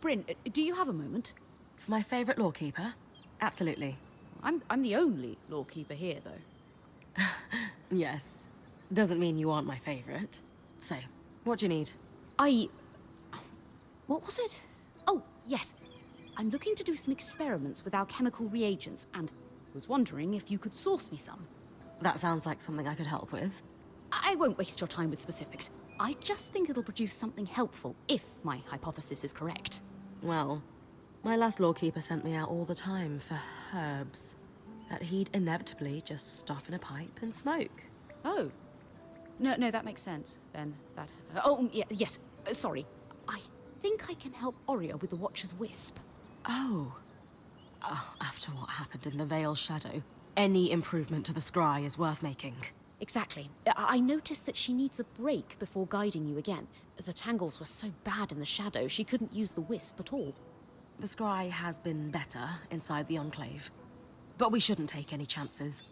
Bryn, do you have a moment? For my favourite lawkeeper? Absolutely. I'm the only lawkeeper here, though. Yes. Doesn't mean you aren't my favourite. So, what do you need? What was it? Oh, yes. I'm looking to do some experiments with our chemical reagents, and was wondering if you could source me some. That sounds like something I could help with. I won't waste your time with specifics. I just think it'll produce something helpful, if my hypothesis is correct. Well, my last lawkeeper sent me out all the time for herbs that he'd inevitably just stuff in a pipe and smoke. Oh. No, that makes sense, then. Yes. Sorry. I think I can help Oria with the Watcher's Wisp. Oh. After what happened in the Veil's shadow, any improvement to the scry is worth making. Exactly. I noticed that she needs a break before guiding you again. The tangles were so bad in the shadow, she couldn't use the wisp at all. The scry has been better inside the Enclave. But we shouldn't take any chances.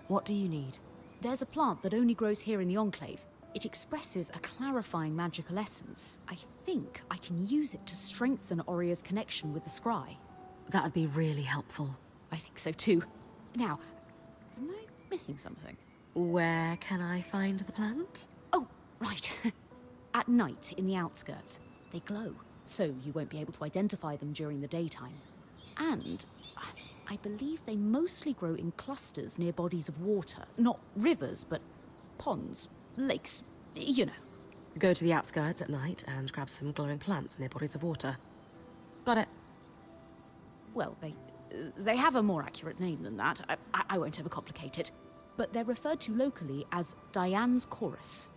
What do you need? There's a plant that only grows here in the Enclave. It expresses a clarifying magical essence. I think I can use it to strengthen Oria's connection with the scry. That'd be really helpful. I think so too. Now, am I missing something? Where can I find the plant? Oh, right. At night, in the outskirts. They glow, so you won't be able to identify them during the daytime. And I believe they mostly grow in clusters near bodies of water. Not rivers, but ponds, lakes, you know. Go to the outskirts at night and grab some glowing plants near bodies of water. Got it. Well, they have a more accurate name than that. I won't overcomplicate it. But they're referred to locally as Diane's Chorus,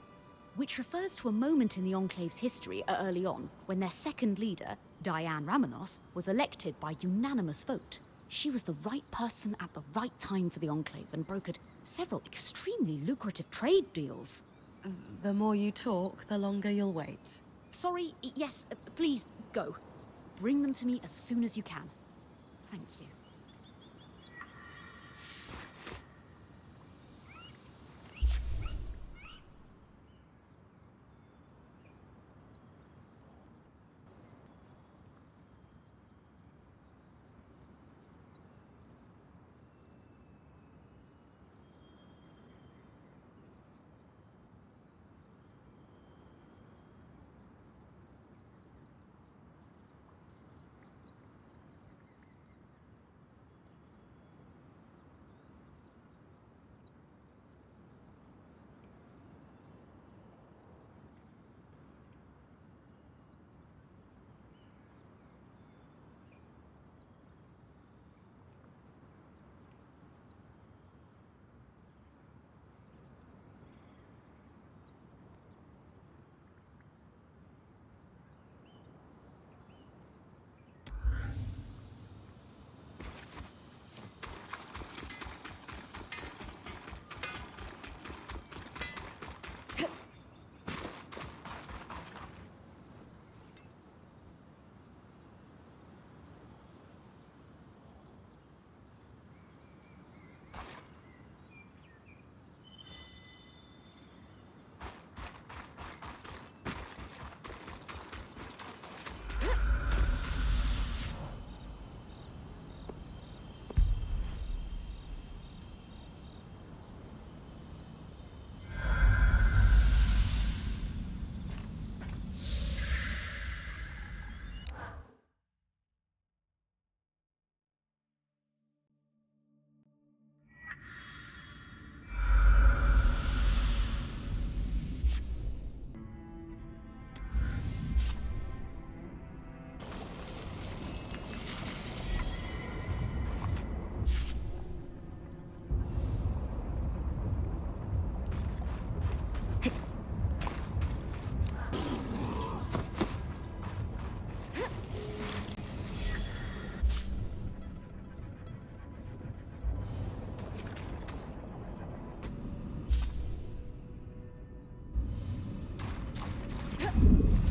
which refers to a moment in the Enclave's history early on, when their second leader, Diane Ramenos, was elected by unanimous vote. She was the right person at the right time for the Enclave and brokered several extremely lucrative trade deals. The more you talk, the longer you'll wait. Sorry, yes, please, go. Bring them to me as soon as you can. Thank you.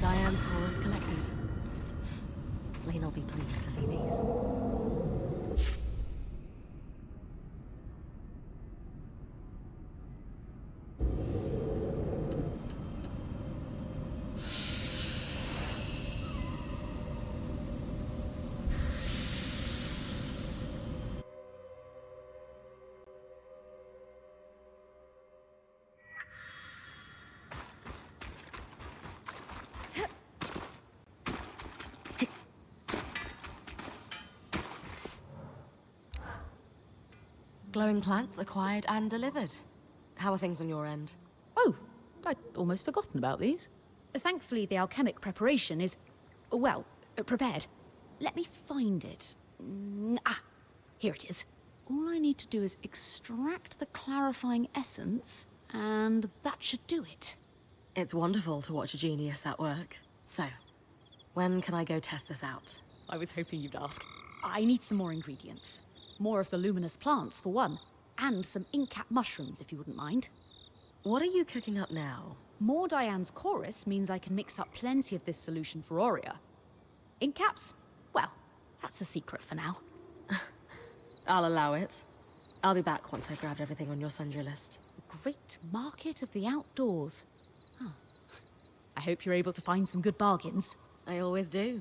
Diane's core is collected. Lane'll be pleased to see these. glowing plants acquired and delivered. How are things on your end? Oh, I'd almost forgotten about these. Thankfully, the alchemic preparation is, well, prepared. Let me find it. Here it is. All I need to do is extract the clarifying essence, and that should do it. It's wonderful to watch a genius at work. So, when can I go test this out? I was hoping you'd ask. I need some more ingredients. More of the luminous plants, for one, and some ink-cap mushrooms, if you wouldn't mind. What are you cooking up now? More Diane's chorus means I can mix up plenty of this solution for Aurea. Ink caps? Well, that's a secret for now. I'll allow it. I'll be back once I've grabbed everything on your sundry list. The great market of the outdoors. Huh. I hope you're able to find some good bargains. I always do.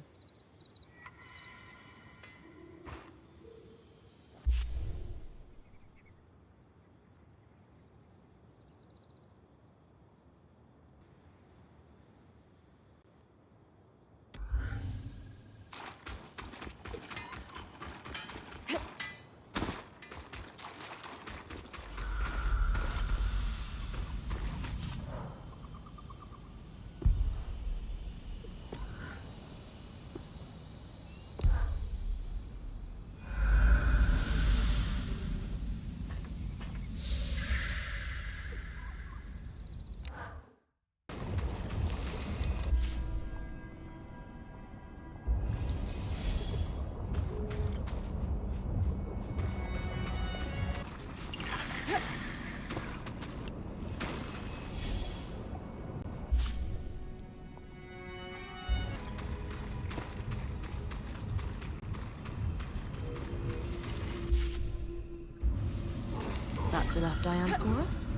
That's enough Diane's chorus.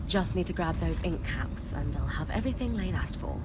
Just need to grab those ink caps, and I'll have everything Lane asked for.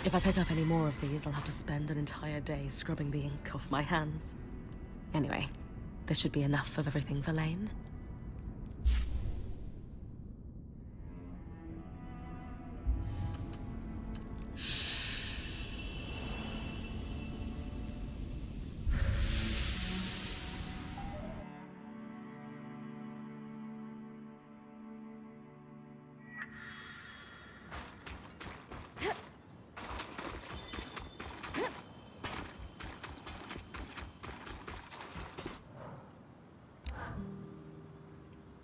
If I pick up any more of these, I'll have to spend an entire day scrubbing the ink off my hands. Anyway, this should be enough of everything for Lane.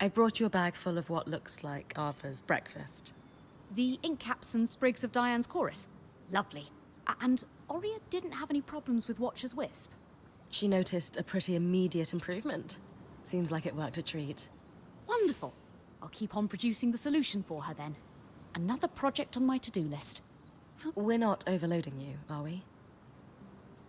I brought you a bag full of what looks like Arthur's breakfast. The ink caps and sprigs of Diane's chorus. Lovely. And Aurea didn't have any problems with Watcher's Wisp. She noticed a pretty immediate improvement. Seems like it worked a treat. Wonderful. I'll keep on producing the solution for her then. Another project on my to-do list. We're not overloading you, are we?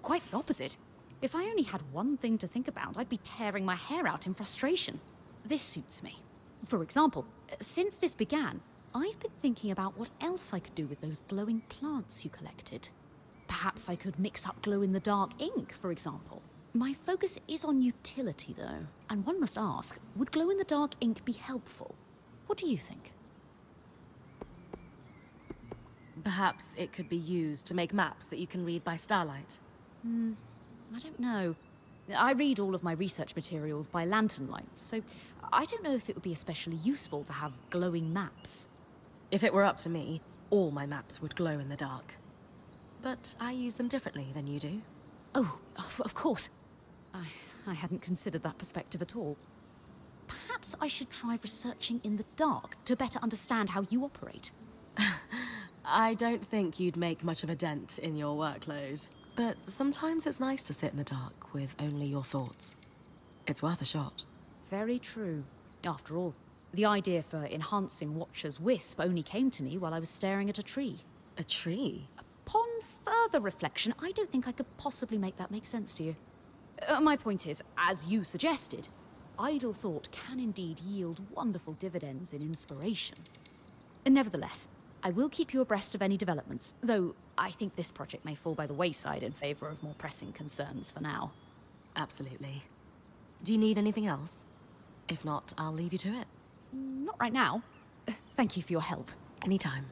Quite the opposite. If I only had one thing to think about, I'd be tearing my hair out in frustration. This suits me. For example, since this began, I've been thinking about what else I could do with those glowing plants you collected. Perhaps I could mix up glow-in-the-dark ink, for example. My focus is on utility, though, and one must ask, would glow-in-the-dark ink be helpful? What do you think? Perhaps it could be used to make maps that you can read by starlight. I don't know. I read all of my research materials by lantern light, so I don't know if it would be especially useful to have glowing maps. If it were up to me, all my maps would glow in the dark. But I use them differently than you do. Oh, of course. I hadn't considered that perspective at all. Perhaps I should try researching in the dark to better understand how you operate. I don't think you'd make much of a dent in your workload. But sometimes it's nice to sit in the dark with only your thoughts. It's worth a shot. Very true. After all, the idea for enhancing Watcher's Wisp only came to me while I was staring at a tree. A tree? Upon further reflection, I don't think I could possibly make that make sense to you. My point is, as you suggested, idle thought can indeed yield wonderful dividends in inspiration. Nevertheless, I will keep you abreast of any developments, though I think this project may fall by the wayside in favor of more pressing concerns for now. Absolutely. Do you need anything else? If not, I'll leave you to it. Not right now. Thank you for your help. Anytime.